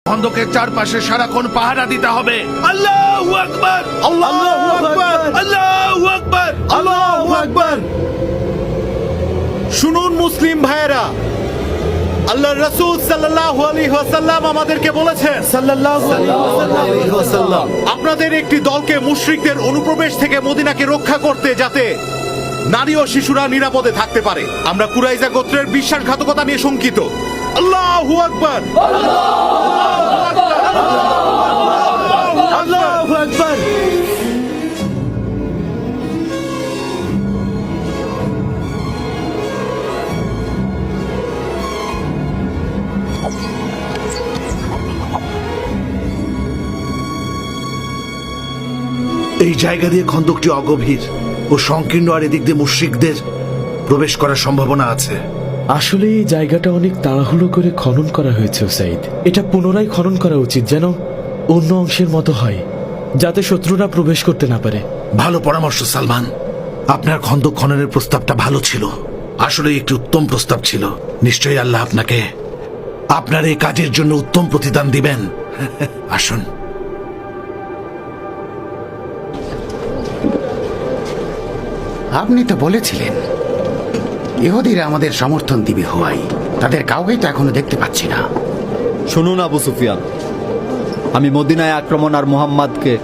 খন্দকের চারপাশে সারাক্ষণ পাহারা দিতে হবে। আল্লাহু আকবার, আল্লাহু আকবার, আল্লাহু আকবার, আল্লাহু আকবার। শুনুন মুসলিম ভাইয়েরা, আল্লাহর রাসূল সাল্লাল্লাহু আলাইহি ওয়াসাল্লাম আমাদেরকে বলেছেন আপনাদের একটি দলকে মুশরিকদের অনুপ্রবেশ থেকে মদিনাকে রক্ষা করতে, যাতে নারী ও শিশুরা নিরাপদে থাকতে পারে। আমরা কুরাইজা গোত্রের বিশ্বাসঘাতকতা নিয়ে শঙ্কিত। আল্লাহু আকবার, আল্লাহু আকবার। এই জায়গা দিয়ে খন্দকটি অগভীর ও সংকীর্ণ, আর এদিক দিয়ে মুশরিকদের প্রবেশ করার সম্ভাবনা আছে। আসলে এই জায়গাটা অনেক তাড়াহুড়ো করে খনন করা হয়েছে ওসাইদ। এটা পুনরায় খনন করা উচিত, যেন অন্য অংশের মতো হয়, যাতে শত্রুরা প্রবেশ করতে না পারে। ভালো পরামর্শ সালমান। আপনার খন্দক খননের প্রস্তাবটা ভালো ছিল, আসলে একটি উত্তম প্রস্তাব ছিল। নিশ্চয়ই আল্লাহ আপনাকে আপনার এই কাজের জন্য উত্তম প্রতিদান দিবেন। আসুন। আপনি তো বলেছিলেন ইহুদিরা আমাদের সমর্থন দিবে হওয়াই, তাদের কাউকেই তো এখনো দেখতে পাচ্ছি না। শুনুন আবু সুফিয়ান, আমি মদিনায় আক্রমণ আর মুহাম্মাদকে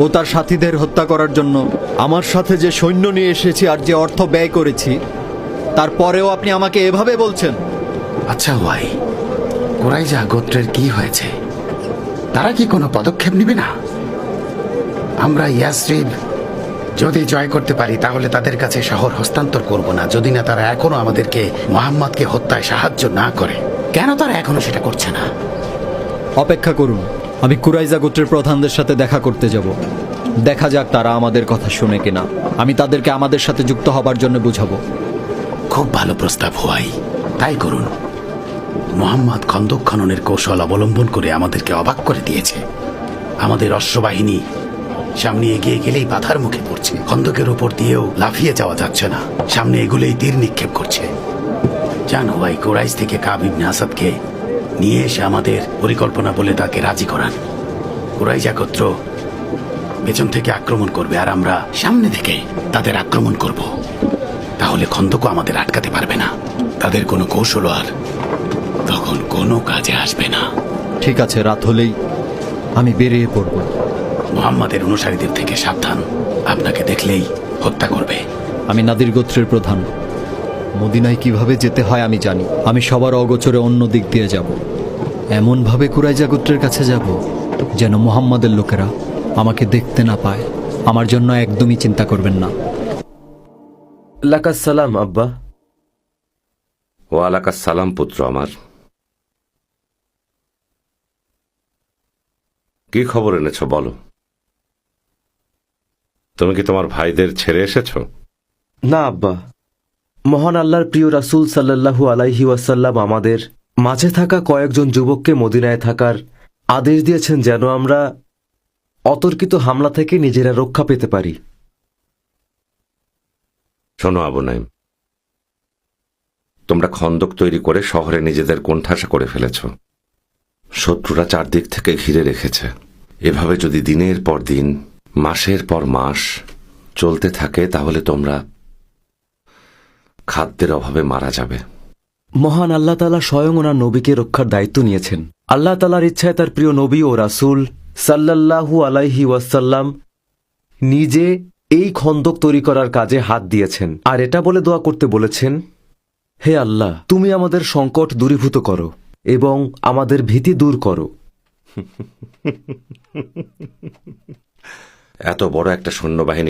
ও তার সাথীদের হত্যা করার জন্য আমার সাথে যে সৈন্য নিয়ে এসেছি আর যে অর্থ ব্যয় করেছি, তারপরেও আপনি আমাকে এভাবে বলছেন? আচ্ছা ভাই, কুরাইজা গোত্রের কি হয়েছে? তারা কি কোনো পদক্ষেপ নেবে না? আমরা ইয়াসরিব যদি জয় করতে পারি, তাহলে তাদের কাছে শহর হস্তান্তর করব না, যদি না তারা এখনো আমাদেরকে মুহাম্মাদকে হত্যায় সাহায্য না করে। কেন তারা এখনো সেটা করছে না? অপেক্ষা করুন, আমি কুরাইজা গোত্রের প্রধানদের সাথে দেখা করতে যাব। দেখা যাক তারা আমাদের কথা শুনে কিনা। আমি তাদেরকে আমাদের সাথে যুক্ত হবার জন্য বুঝাবো। খুব ভালো প্রস্তাব ভাই, তাই করুন। মুহাম্মদ খন্দক খননের কৌশল অবলম্বন করে আমাদেরকে অবাক করে দিয়েছে। আমাদের অশ্ববাহিনী সামনে এগিয়ে গেলেই বাধার মুখে পড়ছে, খন্দকের উপর দিয়েও লাফিয়ে যাওয়া যাচ্ছে না, সামনে এগুলোই তীর নিক্ষেপ করছে। জান ভাই, কুরাইশ থেকে কাব ইবনে আসাদকে নিয়ে এসে আমাদের পরিকল্পনা বলে তাকে রাজি করান। কুরাইজা গোত্র পেছন থেকে আক্রমণ করবে, আর আমরা সামনে থেকে তাদের আক্রমণ করব। তাহলে খন্দকও আমাদের আটকাতে পারবে না, তাদের কোনো কৌশল আর তখন কোনো কাজে আসবে না। ঠিক আছে, রাত হলেই আমি বেরিয়ে পড়ব। মুহাম্মাদের অনুসারীদের থেকে সাবধান, আপনাকে দেখলেই হত্যা করবে। আমি নাদির গোত্রের প্রধান, মদিনায় কিভাবে যেতে হয় আমি জানি। আমি সবার অগোচরে অন্য দিক দিয়ে যাব, এমনভাবে কুরাইজা গোত্রের কাছে যাব যেন মুহাম্মাদের লোকেরা আমাকে দেখতে না পায়। আমার জন্য একদমই চিন্তা করবেন না। লাকাস সালাম আব্বা। ওয়ালাকাস সালাম পুত্র আমার। কি খবর এনেছ বলো? তুমি কি তোমার ভাইদের ছেড়ে এসেছ? না আব্বা, মহান আল্লাহর প্রিয় রাসূল সাল্লাল্লাহু আলাইহি ওয়াসাল্লাম আমাদের মাঝে থাকা কয়েকজন যুবককে মদিনায় থাকার আদেশ দিয়েছেন, যেন আমরা অতর্কিত হামলা থেকে নিজেরা রক্ষা পেতে পারি। শোনো আবু নাইম, তোমরা খন্দক তৈরি করে শহরে নিজেদের কোণঠাসা করে ফেলেছ। শত্রুরা চারদিক থেকে ঘিরে রেখেছে। এভাবে যদি দিনের পর দিন, মাসের পর মাস চলতে থাকে, তাহলে তোমরা খাদ্যের অভাবে মারা যাবে। মহান আল্লাহ তাআলা স্বয়ং ওনার নবীকে রক্ষার দায়িত্ব নিয়েছেন। আল্লাহ তাআলার ইচ্ছায় তার প্রিয় নবী ও রাসূল সাল্লাল্লাহু আলাইহি ওয়াসাল্লাম নিজে এই খন্দক তৈরি করার কাজে হাত দিয়েছেন, আর এটা বলে দোয়া করতে বলেছেন, হে আল্লাহ, তুমি আমাদের সংকট দূরীভূত করো এবং আমাদের ভীতি দূর করো। এত বড় একটা সৈন্যবাহিনী